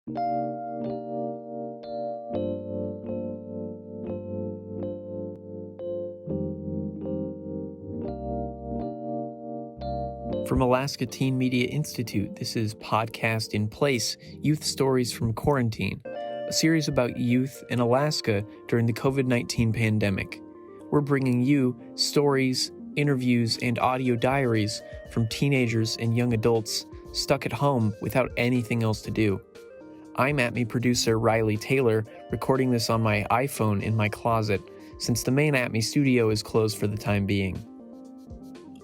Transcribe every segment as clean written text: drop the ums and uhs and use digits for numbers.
From Alaska Teen Media Institute, this is Podcast in Place, Youth Stories from Quarantine, a series about youth in Alaska during the COVID-19 pandemic. We're bringing you stories, interviews, and audio diaries from teenagers and young adults stuck at home without anything else to do. I'm ATMI producer Riley Taylor, recording this on my iPhone in my closet, since the main ATMI studio is closed for the time being.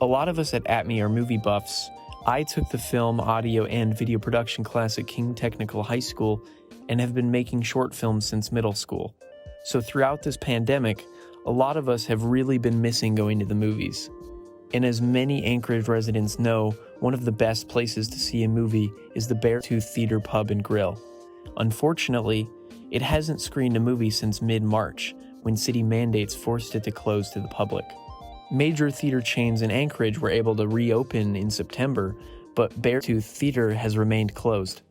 A lot of us at ATMI are movie buffs. I took the film, audio, and video production class at King Technical High School and have been making short films since middle school. So throughout this pandemic, a lot of us have really been missing going to the movies. And as many Anchorage residents know, one of the best places to see a movie is the Bear Tooth Theatrepub and Grill. Unfortunately, it hasn't screened a movie since mid-March, when city mandates forced it to close to the public. Major theater chains in Anchorage were able to reopen in September, but Bear Tooth Theater has remained closed.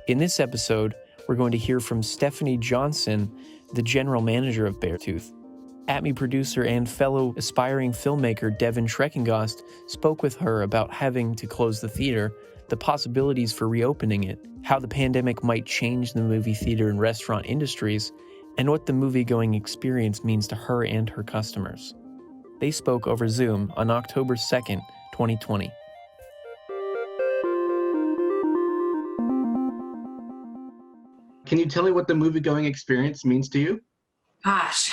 In this episode, we're going to hear from Stephanie Johnson, the general manager of Bear Tooth. ATMI producer and fellow aspiring filmmaker Devin Shreckengost spoke with her about having to close the theater, the possibilities for reopening it, how the pandemic might change the movie theater and restaurant industries, and what the movie-going experience means to her and her customers. They spoke over Zoom on October 2nd, 2020. Can you tell me what the movie-going experience means to you? Gosh,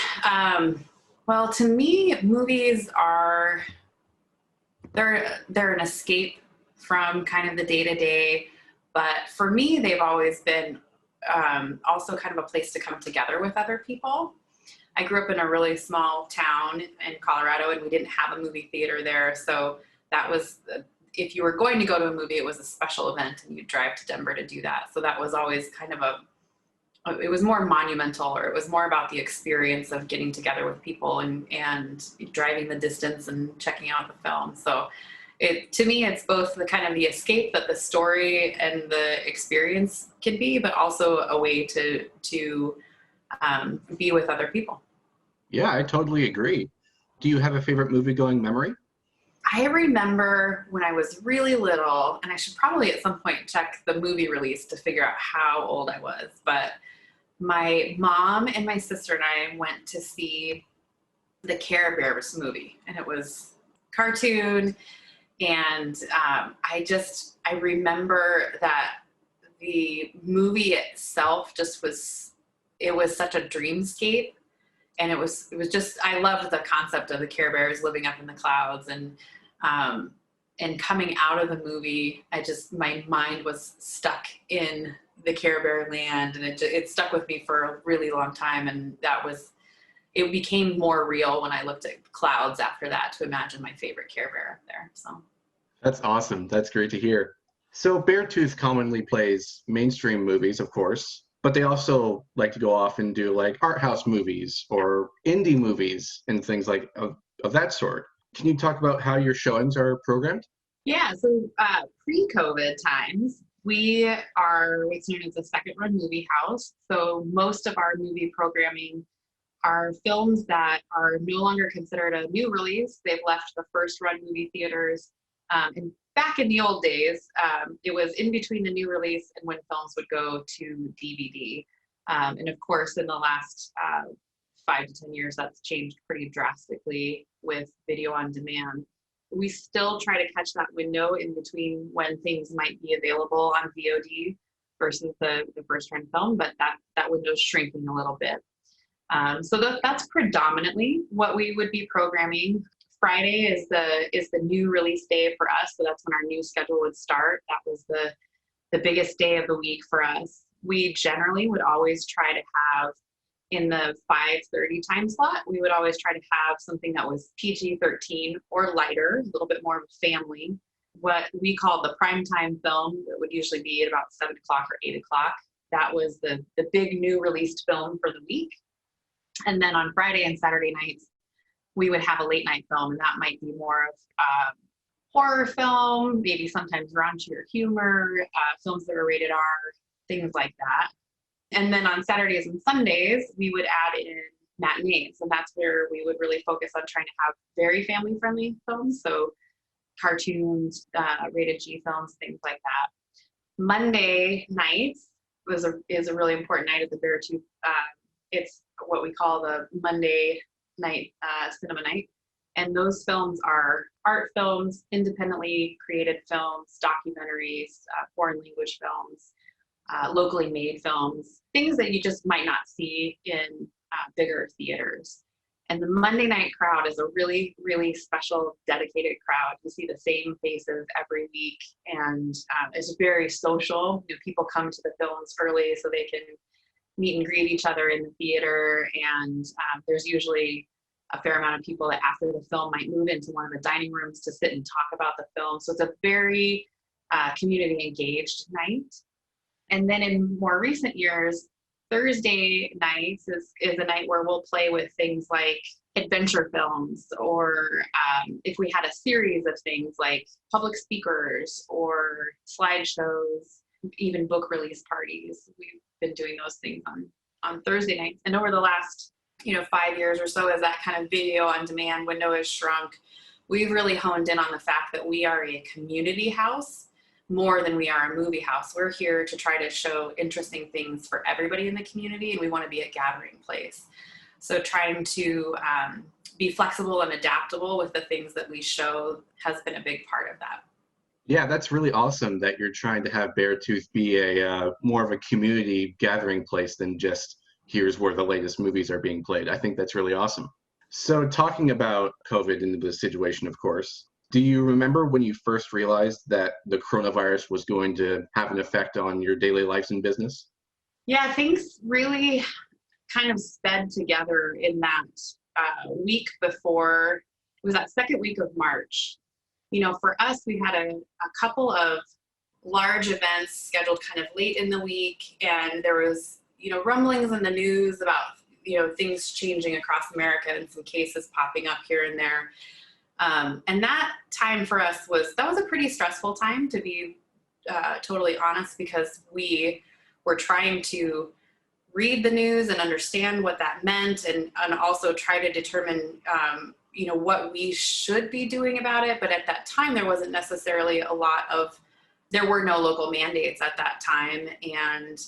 well, to me, movies are, they're an escape from kind of the day-to-day, but for me, they've always been also kind of a place to come together with other people. I grew up in a really small town in Colorado, and we didn't have a movie theater there. So that was, if you were going to go to a movie, it was a special event, and you'd drive to Denver to do that. So that was always kind of it was more monumental, or it was more about the experience of getting together with people and driving the distance and checking out the film. So to me, it's both the kind of the escape that the story and the experience can be, but also a way to be with other people. Yeah, I totally agree. Do you have a favorite movie-going memory? I remember when I was really little, and I should probably at some point check the movie release to figure out how old I was, but my mom and my sister and I went to see the Care Bears movie, and it was cartoon, and I remember that the movie itself it was such a dreamscape. And it was just, I loved the concept of the Care Bears living up in the clouds, and coming out of the movie, my mind was stuck in the Care Bear land, and it stuck with me for a really long time. And it became more real when I looked at clouds after that to imagine my favorite Care Bear up there. So that's awesome. That's great to hear. So Bear Tooth commonly plays mainstream movies, of course, but they also like to go off and do like art house movies or indie movies and things like of that sort. Can you talk about how your showings are programmed? Yeah, so pre-COVID times, we are what's known as a second-run movie house. So most of our movie programming are films that are no longer considered a new release. They've left the first-run movie theaters. And back in the old days, it was in between the new release and when films would go to DVD. And of course, in the last 5 to 10 years, that's changed pretty drastically with video on demand. We still try to catch that window in between when things might be available on VOD versus the first run film, but that window is shrinking a little bit. So that's predominantly what we would be programming. Friday is the new release day for us, so that's when our new schedule would start. That was the biggest day of the week for us. We generally would always try to have, in the 5:30 time slot, we would always try to have something that was PG-13 or lighter, a little bit more of a family. What we call the primetime film, that would usually be at about 7 o'clock or 8 o'clock. That was the big new released film for the week. And then on Friday and Saturday nights, we would have a late night film, and that might be more of horror film, maybe sometimes raunchier humor, films that are rated R. things like that. And then on Saturdays and Sundays, we would add in matinees, and that's where we would really focus on trying to have very family-friendly films, so cartoons, rated G films, things like that. Monday nights is a really important night at the Bear Tooth. It's what we call the Monday night cinema night, and those films are art films, independently created films, documentaries, foreign language films, locally made films, things that you just might not see in bigger theaters. And the Monday night crowd is a really, really special, dedicated crowd. You see the same faces every week, and it's very social. People come to the films early so they can meet and greet each other in the theater, and there's usually a fair amount of people that after the film might move into one of the dining rooms to sit and talk about the film. So it's a very community engaged night. And then in more recent years, Thursday nights is a night where we'll play with things like adventure films, or if we had a series of things like public speakers or slideshows, even book release parties. We've been doing those things on Thursday nights. And over the last 5 years or so, as that kind of video on demand window has shrunk, we've really honed in on the fact that we are a community house more than we are a movie house. We're here to try to show interesting things for everybody in the community, and we want to be a gathering place. So trying to be flexible and adaptable with the things that we show has been a big part of that. Yeah, that's really awesome that you're trying to have Bear Tooth be a more of a community gathering place than just here's where the latest movies are being played. I think that's really awesome. So talking about COVID and the situation, of course, do you remember when you first realized that the coronavirus was going to have an effect on your daily lives and business? Yeah, things really kind of sped together in that week before. It was that second week of March. For us, we had a couple of large events scheduled kind of late in the week, and there was, rumblings in the news about, things changing across America and some cases popping up here and there. And that time for us was a pretty stressful time, to be totally honest, because we were trying to read the news and understand what that meant, and also try to determine, what we should be doing about it. But at that time, there wasn't necessarily there were no local mandates at that time. And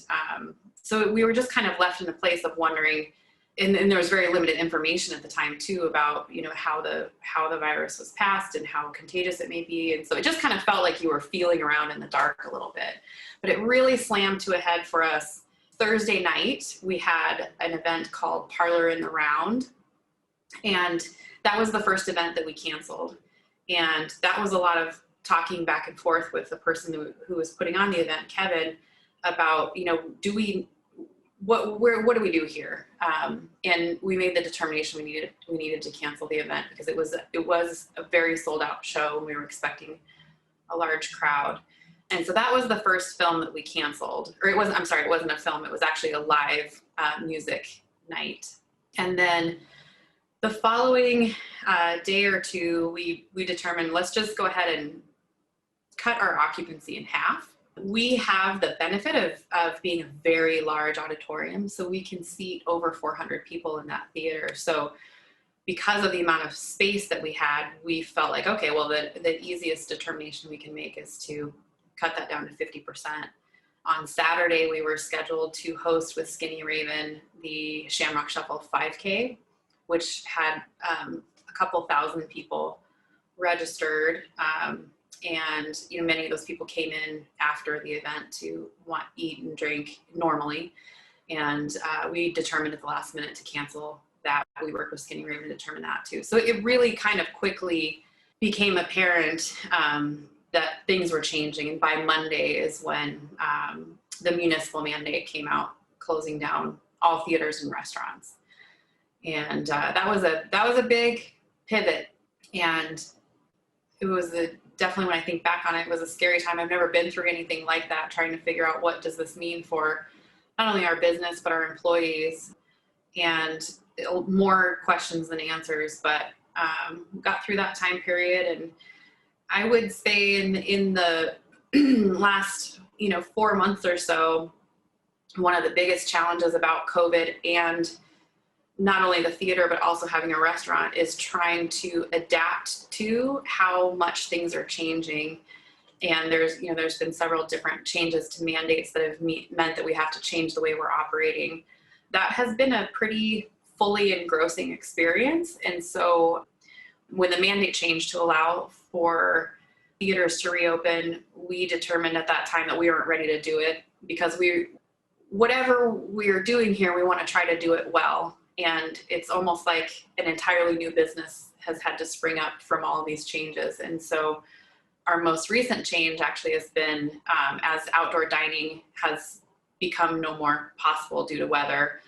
so we were just kind of left in a place of wondering, and there was very limited information at the time too about, how the virus was passed and how contagious it may be. And so it just kind of felt like you were feeling around in the dark a little bit. But it really slammed to a head for us Thursday night. We had an event called Parlor in the Round, and that was the first event that we canceled. And that was a lot of talking back and forth with the person who was putting on the event, Kevin, about, what do we do here? And we made the determination we needed to cancel the event because it was a very sold out show, and we were expecting a large crowd. And so that was the first film that we canceled. Or it wasn't a film, it was actually a live music night. And then the following day or two, we determined, let's just go ahead and cut our occupancy in half. We have the benefit of being a very large auditorium, so we can seat over 400 people in that theater. So because of the amount of space that we had, we felt like, okay, well, the easiest determination we can make is to cut that down to 50%. On Saturday, we were scheduled to host with Skinny Raven the Shamrock Shuffle 5K, which had a couple thousand people registered. And many of those people came in after the event to eat and drink normally. And we determined at the last minute to cancel that. We worked with Skinny Raven to determine that too. So it really kind of quickly became apparent that things were changing. And by Monday is when the municipal mandate came out, closing down all theaters and restaurants. And that was a big pivot. And it was definitely, when I think back on it, it was a scary time. I've never been through anything like that, trying to figure out what does this mean for not only our business, but our employees, and more questions than answers. But got through that time period. And I would say in the last, 4 months or so, one of the biggest challenges about COVID and not only the theater, but also having a restaurant is trying to adapt to how much things are changing. And there's been several different changes to mandates that have meant that we have to change the way we're operating. That has been a pretty fully engrossing experience. And so when the mandate changed to allow for theaters to reopen, we determined at that time that we weren't ready to do it because whatever we're doing here, we want to try to do it well. And it's almost like an entirely new business has had to spring up from all of these changes. And so our most recent change actually has been as outdoor dining has become no more possible due to weather,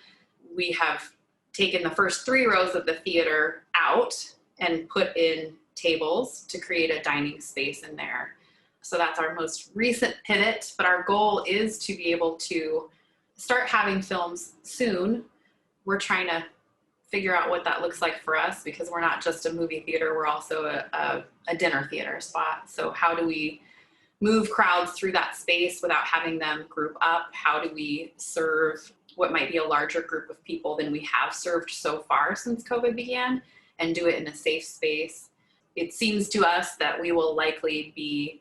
we have taken the first 3 rows of the theater out and put in tables to create a dining space in there. So that's our most recent pivot, but our goal is to be able to start having films soon. We're trying to figure out what that looks like for us because we're not just a movie theater, we're also a dinner theater spot. So how do we move crowds through that space without having them group up? How do we serve what might be a larger group of people than we have served so far since COVID began and do it in a safe space? It seems to us that we will likely be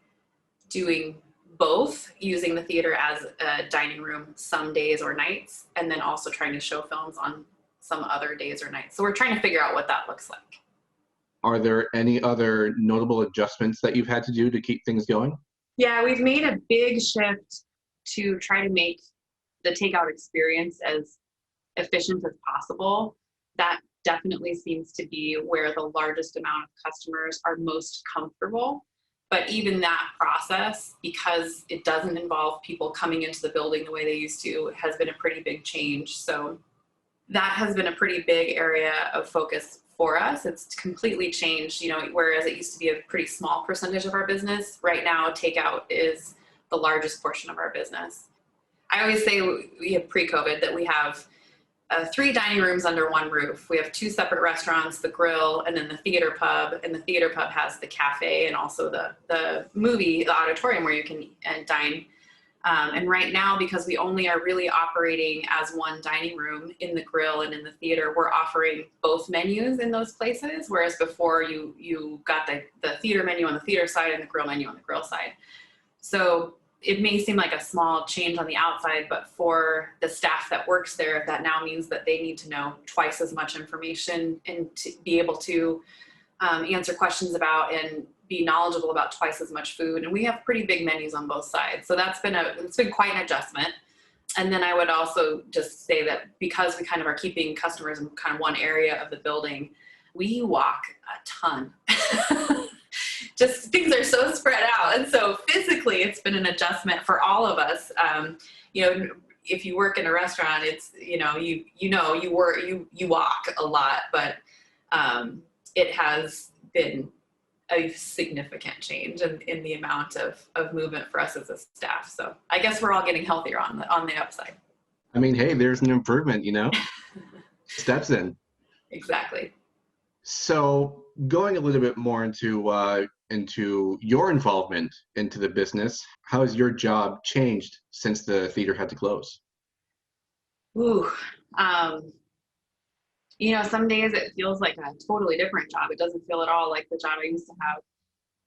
doing both, using the theater as a dining room some days or nights, and then also trying to show films on some other days or nights. So we're trying to figure out what that looks like. Are there any other notable adjustments that you've had to do to keep things going? Yeah, we've made a big shift to try to make the takeout experience as efficient as possible. That definitely seems to be where the largest amount of customers are most comfortable. But even that process, because it doesn't involve people coming into the building the way they used to, has been a pretty big change. So that has been a pretty big area of focus for us. It's completely changed, whereas it used to be a pretty small percentage of our business. Right now, takeout is the largest portion of our business. I always say we have pre-COVID that we have 3 dining rooms under one roof. We have 2 separate restaurants, the grill, and then the theater pub. And the theater pub has the cafe and also the auditorium where you can dine. And right now, because we only are really operating as one dining room in the grill and in the theater, we're offering both menus in those places. Whereas before you got the theater menu on the theater side and the grill menu on the grill side. So it may seem like a small change on the outside, but for the staff that works there, that now means that they need to know twice as much information and to be able to answer questions about and be knowledgeable about twice as much food. And we have pretty big menus on both sides. So it's been quite an adjustment. And then I would also just say that because we kind of are keeping customers in kind of one area of the building, we walk a ton. Just things are so spread out. And so physically it's been an adjustment for all of us. If you work in a restaurant, it's, you walk a lot, but it has been a significant change in the amount of movement for us as a staff. So I guess we're all getting healthier on the upside. I mean, hey, there's an improvement, steps in. Exactly. So going a little bit more into your involvement into the business, how has your job changed since the theater had to close? Ooh, some days it feels like a totally different job. It doesn't feel at all like the job I used to have.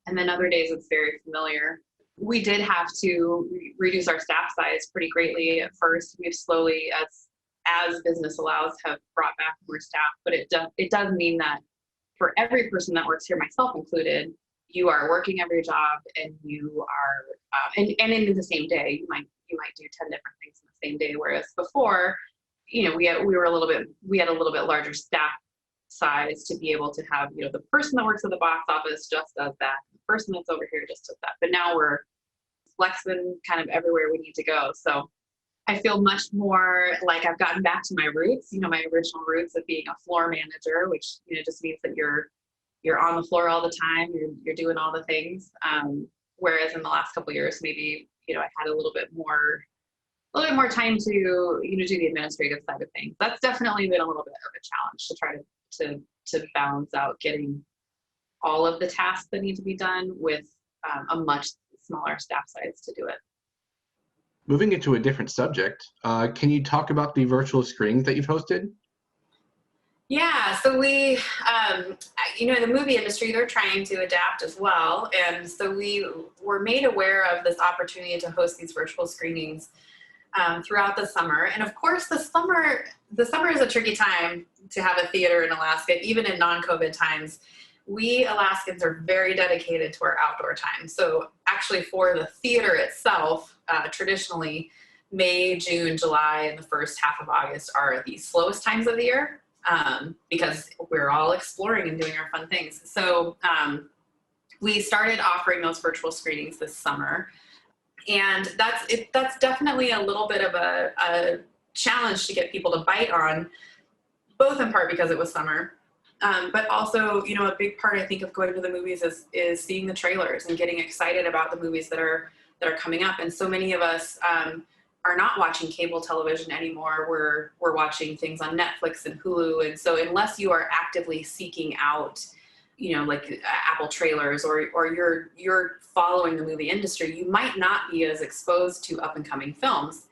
And then other days it's very familiar. We did have to reduce our staff size pretty greatly at first. We've slowly, as business allows, have brought back more staff. But it does mean that for every person that works here, myself included, you are working every job and you are, and in the same day, you might do 10 different things in the same day. Whereas before, we had a little bit larger staff size to be able to have, the person that works at the box office just does that. The person that's over here just does that. But now we're flexing kind of everywhere we need to go. So I feel much more like I've gotten back to my roots, my original roots of being a floor manager, which, just means that you're on the floor all the time, you're doing all the things. Whereas in the last couple of years, maybe, I had a little bit more time to, do the administrative side of things. That's definitely been a little bit of a challenge to try to balance out getting all of the tasks that need to be done with a much smaller staff size to do it. Moving into a different subject, can you talk about the virtual screenings that you've hosted? Yeah, so the movie industry, they're trying to adapt as well. And so we were made aware of this opportunity to host these virtual screenings throughout the summer. And of course, the summer is a tricky time to have a theater in Alaska, even in non-COVID times. We Alaskans are very dedicated to our outdoor time. So actually for the theater itself, traditionally, May, June, July, and the first half of August are the slowest times of the year. Because we're all exploring and doing our fun things. So we started offering those virtual screenings this summer. And that's definitely a little bit of a challenge to get people to bite on, both in part because it was summer, but also, a big part, I think, of going to the movies is seeing the trailers and getting excited about the movies that are coming up. And so many of us are not watching cable television anymore. We're watching things on Netflix and Hulu. And so unless you are actively seeking out, like Apple trailers or you're following the movie industry, you might not be as exposed to up and coming films.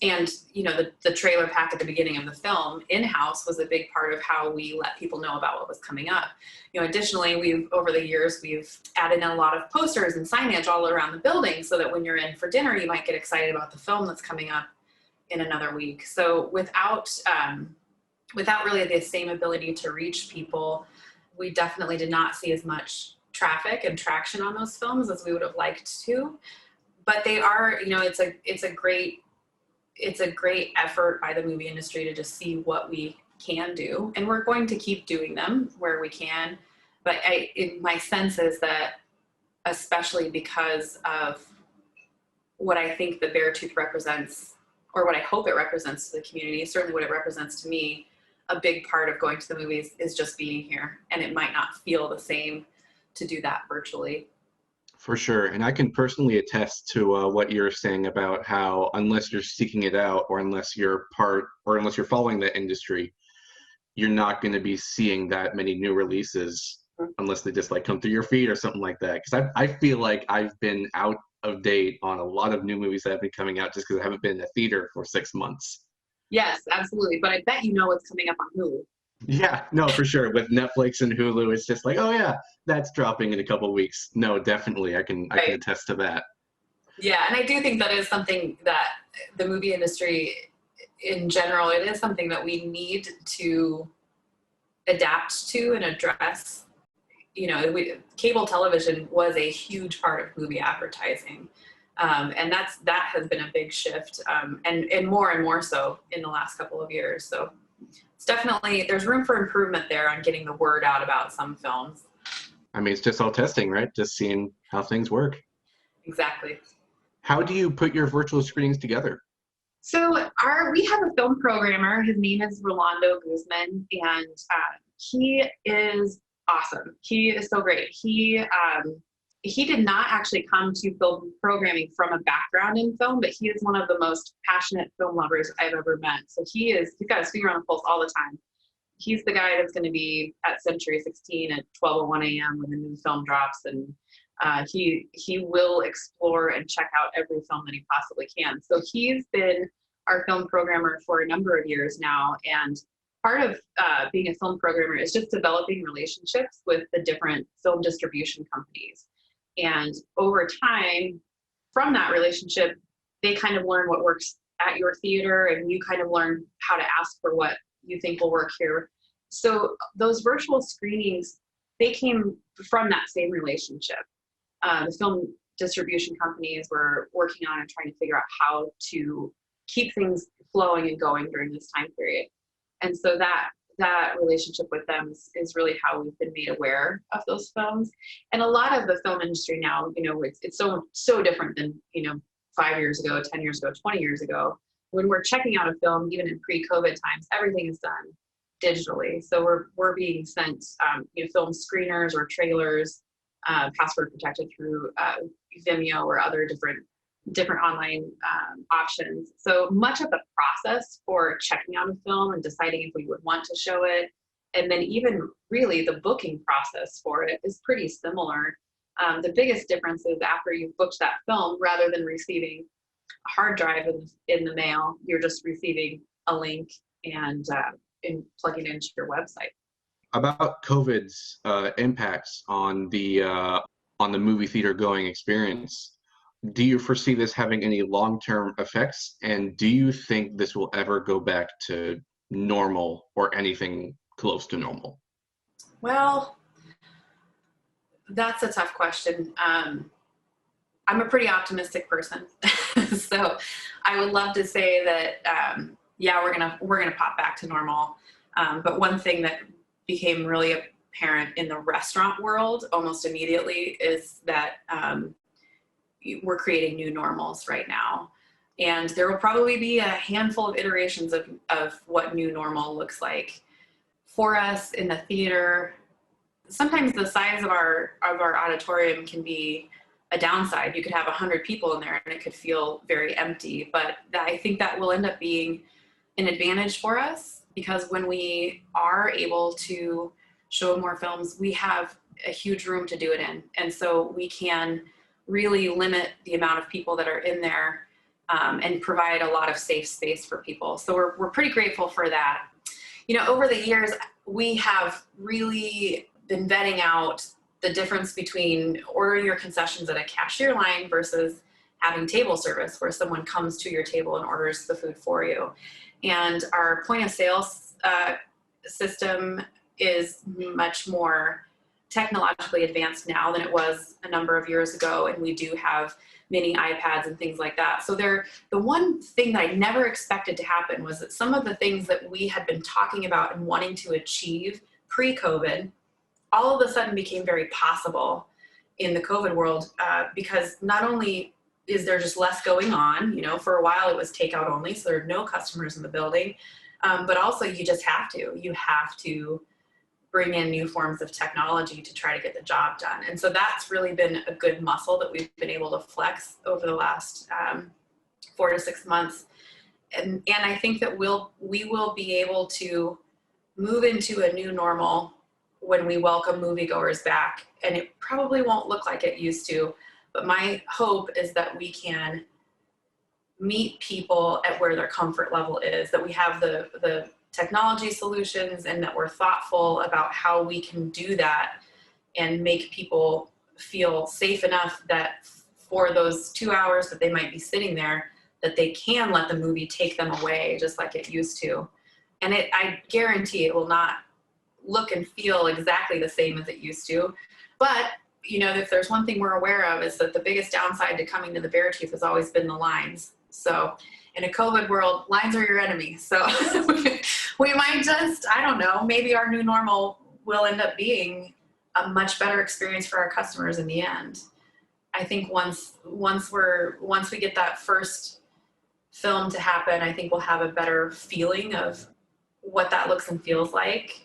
And the trailer pack at the beginning of the film in-house was a big part of how we let people know about what was coming up. Additionally, over the years, we've added in a lot of posters and signage all around the building so that when you're in for dinner, you might get excited about the film that's coming up in another week. So without really the same ability to reach people, we definitely did not see as much traffic and traction on those films as we would have liked to. But they are, it's a great effort by the movie industry to just see what we can do. And we're going to keep doing them where we can. But my sense is that, especially because of what I think the Bear Tooth represents, or what I hope it represents to the community, certainly what it represents to me, a big part of going to the movies is just being here. And it might not feel the same to do that virtually. For sure. And I can personally attest to what you're saying about how unless you're seeking it out or unless you're following the industry, you're not going to be seeing that many new releases unless they just come through your feed or something like that. Because I feel like I've been out of date on a lot of new movies that have been coming out just because I haven't been in a theater for 6 months. Yes, absolutely. But I bet what's coming up on Hulu. Yeah, no, for sure. With Netflix and Hulu, it's just oh yeah, that's dropping in a couple of weeks. No, definitely, I can attest to that. Yeah, and I do think that is something that the movie industry in general, it is something that we need to adapt to and address. Cable television was a huge part of movie advertising. And that has been a big shift, and more so in the last couple of years. So it's definitely, there's room for improvement there on getting the word out about some films. I mean, it's just all testing, right? Just seeing how things work. Exactly. How do you put your virtual screenings together? So we have a film programmer. His name is Rolando Guzman, and he is awesome. He is so great. He did not actually come to film programming from a background in film, but he is one of the most passionate film lovers I've ever met. So he's got his finger on the pulse all the time. He's the guy that's going to be at Century 16 at 12:01 a.m. when the new film drops, and he will explore and check out every film that he possibly can. So he's been our film programmer for a number of years now, and part of being a film programmer is just developing relationships with the different film distribution companies. And over time, from that relationship, they kind of learn what works at your theater, and you kind of learn how to ask for what you think will work here. So those virtual screenings, they came from that same relationship. The film distribution companies were working on and trying to figure out how to keep things flowing and going during this time period. And so that relationship with them is really how we've been made aware of those films. And a lot of the film industry now, it's so different than, 5 years ago, 10 years ago, 20 years ago. When we're checking out a film, even in pre-COVID times, everything is done digitally. So we're being sent, film screeners or trailers, password protected through Vimeo or other different online options. So much of the process for checking out a film and deciding if we would want to show it, and then even really the booking process for it is pretty similar. The biggest difference is after you've booked that film, rather than receiving hard drive in the mail. You're just receiving a link and plugging it into your website. About COVID's impacts on the movie theater going experience, do you foresee this having any long-term effects? And do you think this will ever go back to normal or anything close to normal? Well, that's a tough question. I'm a pretty optimistic person, so I would love to say that yeah, we're gonna pop back to normal. But one thing that became really apparent in the restaurant world almost immediately is that we're creating new normals right now. And there will probably be a handful of iterations of what new normal looks like. For us in the theater, sometimes the size of our auditorium can be a downside. You could have 100 people in there and it could feel very empty, but I think that will end up being an advantage for us, because when we are able to show more films, we have a huge room to do it in. And so we can really limit the amount of people that are in there and provide a lot of safe space for people. So we're pretty grateful for that. You know, over the years, we have really been vetting out the difference between ordering your concessions at a cashier line versus having table service, where someone comes to your table and orders the food for you. And our point of sale system is much more technologically advanced now than it was a number of years ago, and we do have mini iPads and things like that. So the one thing that I never expected to happen was that some of the things that we had been talking about and wanting to achieve pre-COVID all of a sudden became very possible in the COVID world, because not only is there just less going on, you know, for a while it was takeout only, so there are no customers in the building, but also you have to bring in new forms of technology to try to get the job done. And so that's really been a good muscle that we've been able to flex over the last 4 to 6 months. And I think that we will be able to move into a new normal when we welcome moviegoers back. And it probably won't look like it used to, but my hope is that we can meet people at where their comfort level is, that we have the technology solutions, and that we're thoughtful about how we can do that and make people feel safe enough that for those 2 hours that they might be sitting there, that they can let the movie take them away just like it used to. And I guarantee it will not look and feel exactly the same as it used to. But, you know, if there's one thing we're aware of, is that the biggest downside to coming to the Bear Tooth has always been the lines. So in a COVID world, lines are your enemy. So we might just, I don't know, maybe our new normal will end up being a much better experience for our customers in the end. I think once we get that first film to happen, I think we'll have a better feeling of what that looks and feels like.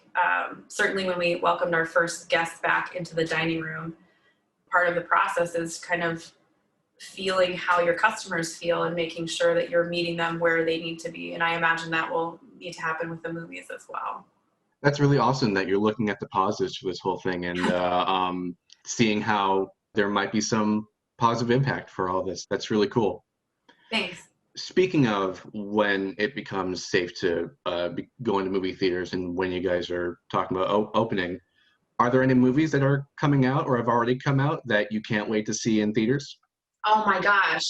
Certainly when we welcomed our first guests back into the dining room, part of the process is kind of feeling how your customers feel and making sure that you're meeting them where they need to be. And I imagine that will need to happen with the movies as well. That's really awesome that you're looking at the positives for this whole thing and seeing how there might be some positive impact for all this. That's really cool. Thanks. Speaking of when it becomes safe to go into movie theaters and when you guys are talking about opening, are there any movies that are coming out or have already come out that you can't wait to see in theaters? Oh my gosh.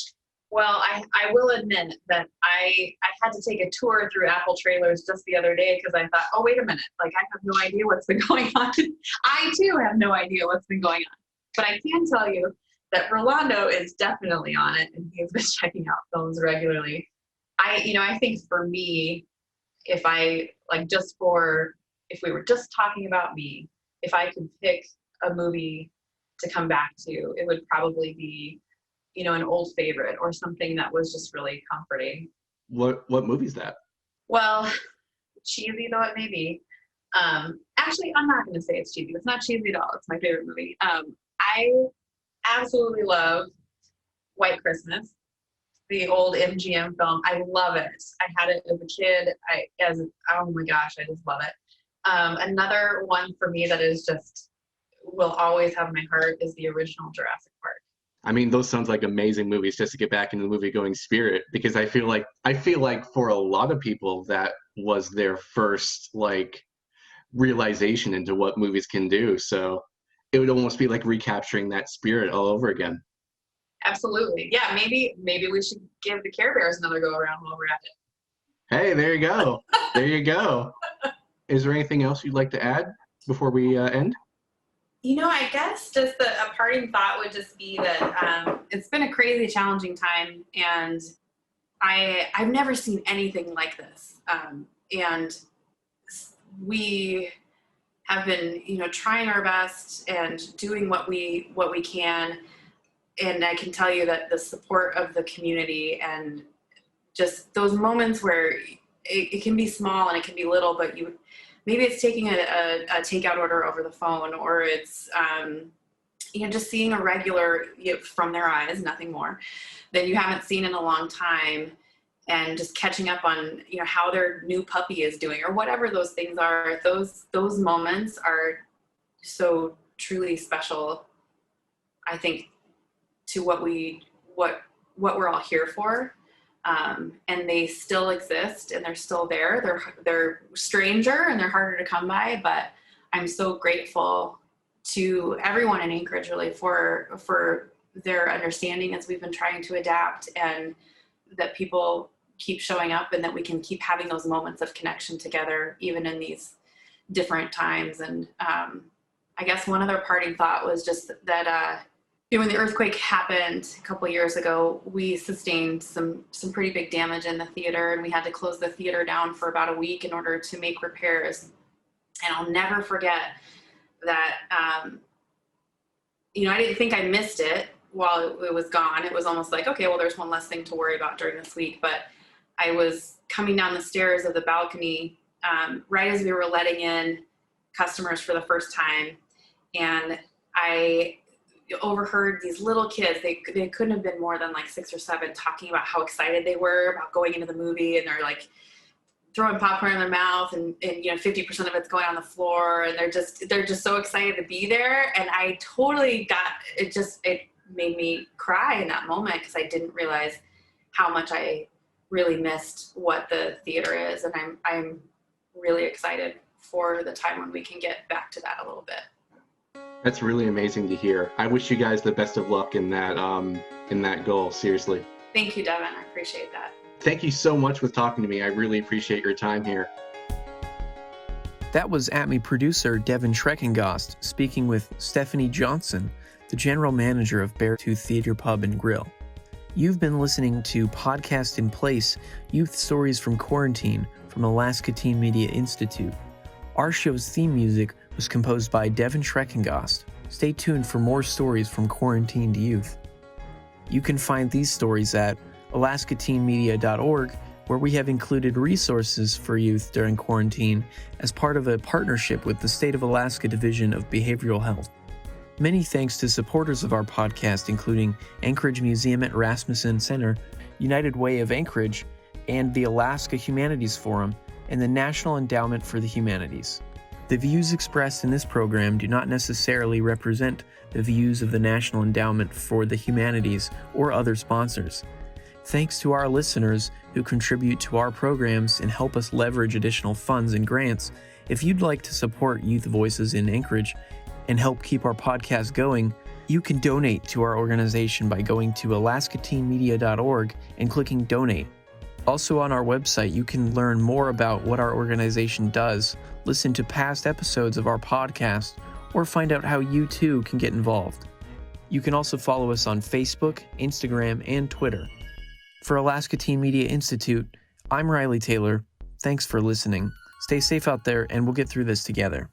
Well, I will admit that I had to take a tour through Apple trailers just the other day because I thought, oh, wait a minute, like I have no idea what's been going on. I too have no idea what's been going on. But I can tell you that Rolando is definitely on it, and he's been checking out films regularly. I think for me, if we were just talking about me, if I could pick a movie to come back to, it would probably be, an old favorite or something that was just really comforting. What movie is that? Well, cheesy though it may be. Actually, I'm not going to say it's cheesy. It's not cheesy at all. It's my favorite movie. I absolutely love White Christmas, the old MGM film. I love it. I had it as a kid. Oh my gosh, I just love it. Another one for me that is just will always have my heart is the original Jurassic Park. I mean, those sounds like amazing movies just to get back into the movie going spirit, because I feel like for a lot of people that was their first like realization into what movies can do. So it would almost be like recapturing that spirit all over again. Absolutely. Yeah, maybe we should give the Care Bears another go around while we're at it. Hey, there you go. There you go. Is there anything else you'd like to add before we end? I guess just a parting thought would just be that it's been a crazy, challenging time, and I've never seen anything like this. And we have been, trying our best and doing what we can. And I can tell you that the support of the community and just those moments where it can be small and it can be little, but maybe it's taking a takeout order over the phone, or it's just seeing a regular from their eyes, nothing more, that you haven't seen in a long time, and just catching up on how their new puppy is doing, or whatever those things are. Those moments are so truly special, I think, to what we're all here for. And they still exist, and they're still there. They're stranger and they're harder to come by, but I'm so grateful to everyone in Anchorage really for their understanding as we've been trying to adapt, and that people keep showing up, and that we can keep having those moments of connection together even in these different times. And I guess one other parting thought was just that when the earthquake happened a couple of years ago, we sustained some pretty big damage in the theater, and we had to close the theater down for about a week in order to make repairs. And I'll never forget that, I didn't think I missed it while it was gone. It was almost like, okay, well, there's one less thing to worry about during this week. But I was coming down the stairs of the balcony right as we were letting in customers for the first time, and I overheard these little kids, they couldn't have been more than like 6 or 7, talking about how excited they were about going into the movie, and they're like throwing popcorn in their mouth, and 50% of it's going on the floor, and they're just so excited to be there. And I totally it made me cry in that moment, because I didn't realize how much I really missed what the theater is, and I'm really excited for the time when we can get back to that a little bit. That's really amazing to hear. I wish you guys the best of luck in that goal, seriously. Thank you, Devin. I appreciate that. Thank you so much for talking to me. I really appreciate your time here. That was ATMI producer Devin Shreckengost speaking with Stephanie Johnson, the general manager of Bear Tooth Theatrepub and Grill. You've been listening to Podcast in Place, Youth Stories from Quarantine from Alaska Teen Media Institute. Our show's theme music was composed by Devin Shreckengost. Stay tuned for more stories from quarantined youth. You can find these stories at alaskateenmedia.org, where we have included resources for youth during quarantine as part of a partnership with the State of Alaska Division of Behavioral Health. Many thanks to supporters of our podcast, including Anchorage Museum at Rasmussen Center, United Way of Anchorage, and the Alaska Humanities Forum, and the National Endowment for the Humanities. The views expressed in this program do not necessarily represent the views of the National Endowment for the Humanities or other sponsors. Thanks to our listeners who contribute to our programs and help us leverage additional funds and grants. If you'd like to support Youth Voices in Anchorage and help keep our podcast going, you can donate to our organization by going to alaskateenmedia.org and clicking Donate. Also on our website, you can learn more about what our organization does, listen to past episodes of our podcast, or find out how you too can get involved. You can also follow us on Facebook, Instagram, and Twitter. For Alaska Teen Media Institute, I'm Riley Taylor. Thanks for listening. Stay safe out there, and we'll get through this together.